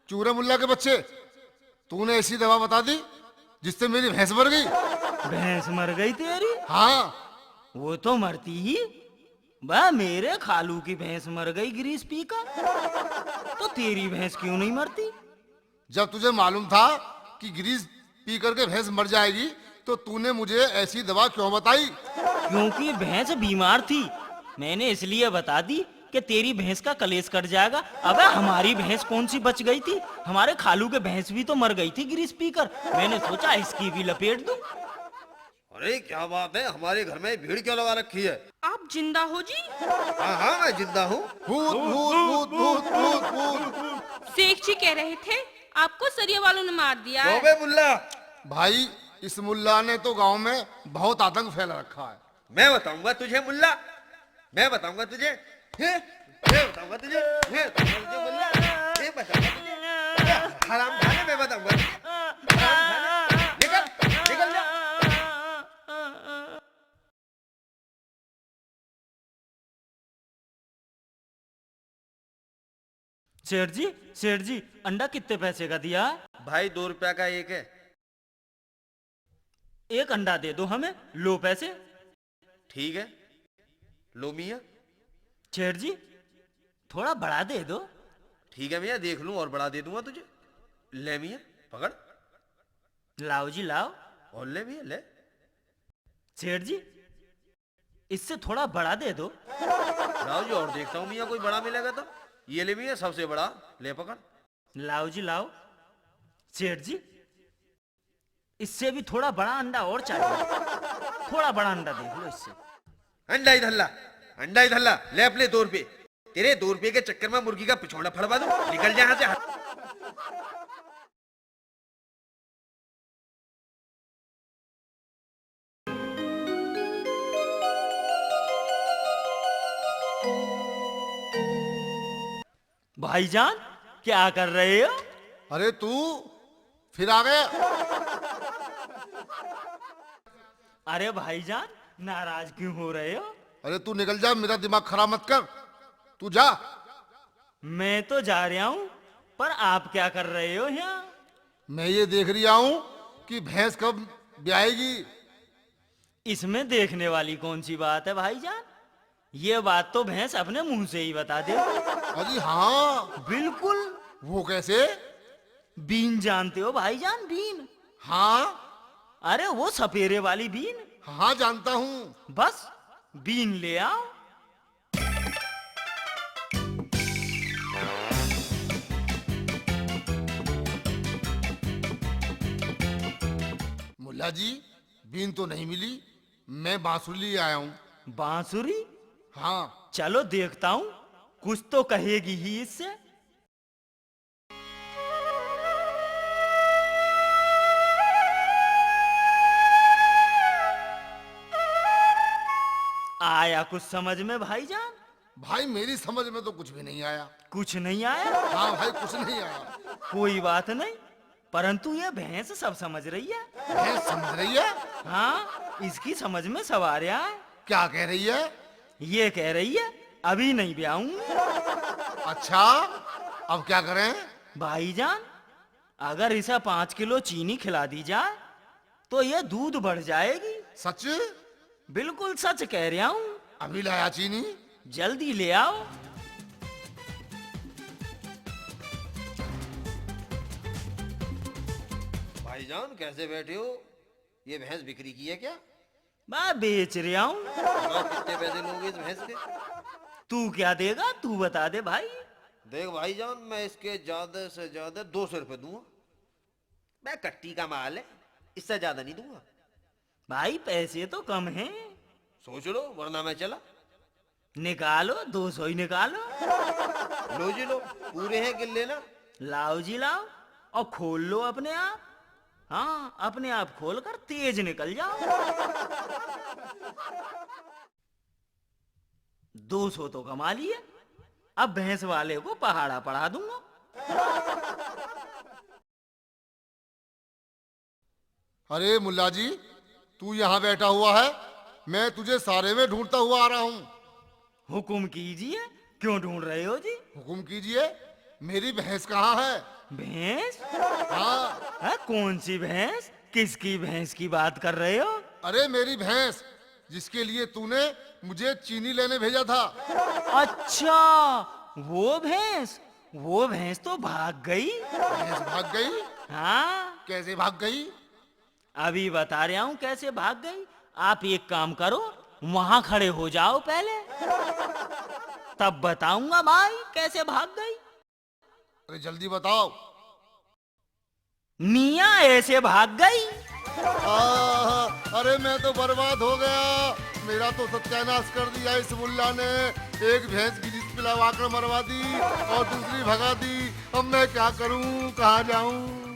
चूरे मुल्ला के बच्चे, तूने ऐसी दवा बता दी जिससे मेरी भैंस मर गई। भैंस मर गई तेरी? हाँ। वो तो मरती ही, बा मेरे खालू की भैंस मर गई ग्रीस पीकर, तो तेरी भैंस क्यों नहीं मरती? जब तुझे मालूम था कि ग्रीस पी करके भैंस मर जाएगी तो तूने मुझे ऐसी दवा क्यों बताई? क्योंकि भैंस बीमार थी, मैंने इसलिए बता दी कि तेरी भैंस का कलेश कट जाएगा। अबे हमारी भैंस कौन सी बच गई थी? हमारे खालू के भैंस भी तो मर गई थी ग्रीस पीकर, मैंने सोचा इसकी भी लपेट दूं। अरे क्या बात है, हमारे घर में भीड़ क्यों लगा रखी है? आप जिंदा हो जी? हाँ हाँ, मैं जिंदा हूँ। भूत भूत भूत भूत भूत भूत। शेख जी कह रहे थे आपको सरिया वालों ने मार दिया है। बे मुल्ला, भाई इस मुल्ला ने तो गांव में बहुत आतंक फैला रखा है। मैं बताऊंगा तुझे मुल्ला, मैं बताऊंगा तुझे, मैं बताऊंगा तुझे, मैं बताऊंगा तुझे मुल्ला, मैं बताऊंगा तुझे। हराम खाने मैं बताऊंगा तुझे। हराम खाने, निकल निकल जा। सेठ जी, अंडा कितने पैसे का दिया? भाई 2 रुपया का एक है। एक अंडा दे दो हमें, लो पैसे। ठीक है, लो मियाँ। सेठ जी, थोड़ा बढ़ा दे दो। ठीक है मियाँ, देख लूं और बढ़ा दे दूंगा तुझे। ले मियाँ, पकड़। लाओ जी लाओ। और ले मियाँ, ले। सेठ जी, इससे थोड़ा बढ़ा दे दो। लाओ जी, और देखता हूँ मियाँ कोई बड़ा मिलेगा तो। ये ले मियाँ, सबसे बड़ा, ले पकड़। लाओ जी लाओ। सेठ जी, इससे भी थोड़ा बड़ा अंडा और चाहिए, थोड़ा बड़ा अंडा देख लो इससे। अंडा इधर ला, अंडा इधर ला, ले अपने 2 रुपये। तेरे 2 रुपये के चक्कर में मुर्गी का पिछोड़ा फड़वा दूं, निकल जा यहाँ से। भाईजान, क्या कर रहे हो? अरे तू फिर आ गया? अरे भाईजान, नाराज क्यों हो रहे हो? अरे तू निकल जा, मेरा दिमाग खराब मत कर। तू जा। मैं तो जा रहा हूँ, पर आप क्या कर रहे हो यहाँ? मैं ये देख रहा हूँ कि भैंस कब ब्याहेगी। इसमें देखने वाली कौन सी बात है भाईजान? ये बात तो भैंस अपने मुंह से ही बता दे। अरे हाँ। बिल्कुल। वो कैसे? बीन जानते हो भाईजान? बीन। हाँ अरे वो सपेरे वाली बीन। हाँ जानता हूँ। बस बीन ले आओ। मुल्ला जी, बीन तो नहीं मिली। मैं बांसुरी लिए आया हूँ। बांसुरी? हाँ। चलो देखता हूँ, कुछ तो कहेगी ही इससे। आया कुछ समझ में भाईजान? भाई मेरी समझ में तो कुछ भी नहीं आया। कुछ नहीं आया? हाँ भाई, कुछ नहीं आया। कोई बात नहीं, परंतु ये भैंस सब समझ रही है। भैंस समझ रही है? हाँ, इसकी समझ में सब आ रहा है। क्या कह रही है? ये कह रही है अभी नहीं ब्याहूंगी। अच्छा, अब क्या करें? भाईजान, अगर इसे 5 किलो चीनी खिला दी जाए तो ये दूध बढ़ जाएगी। सच? बिल्कुल सच कह रहा हूँ। अभी लाया चीनी। जल्दी ले आओ। भाईजान कैसे बैठे हो? ये भैंस बिक्री की है क्या? मैं बेच रहा हूँ। बताओ कितने पैसे लोगे इस भैंस के? तू क्या देगा, तू बता दे भाई। देख भाईजान, मैं इसके ज्यादा से ज्यादा 200 रुपए दूंगा। मैं कट्टी का माल है, इससे ज्यादा नहीं दूंगा। भाई पैसे तो कम हैं। सोच लो, वरना मैं चला। निकालो, 200 ही निकालो। लो जी लो, पूरे हैं, गिन लेना। लाओ जी लाओ, और खोल लो अपने आप। हाँ, अपने आप खोल कर तेज निकल जाओ। 200 तो कमा लिए, अब भैंस वाले को पहाड़ा पढ़ा दूंगा। अरे मुल्ला जी, तू यहाँ बैठा हुआ है, मैं तुझे सारे में ढूंढता हुआ आ रहा हूँ। हुकुम कीजिए, क्यों ढूंढ रहे हो जी? हुकुम कीजिए, मेरी भैंस कहाँ है? भैंस? हाँ। है? कौन सी भैंस? किसकी भैंस की बात कर रहे हो? अरे मेरी भैंस, जिसके लिए तूने मुझे चीनी लेने भेजा था। अच्छा, वो भैंस? वो भैंस तो भाग गई। भैंस भाग गई? हाँ, कैसे भाग गई? अभी बता रहा हूँ कैसे भाग गई। आप एक काम करो, वहां खड़े हो जाओ पहले, तब बताऊंगा भाई कैसे भाग गई। अरे जल्दी बताओ। मियाँ ऐसे भाग गई। अरे मैं तो बर्बाद हो गया। मेरा तो सत्यानाश कर दिया इस मुल्ला ने। एक भैंस की जिस पिलवा कर मरवा दी और दूसरी भगा दी। अब मैं क्या करूं, कहाँ जाऊं?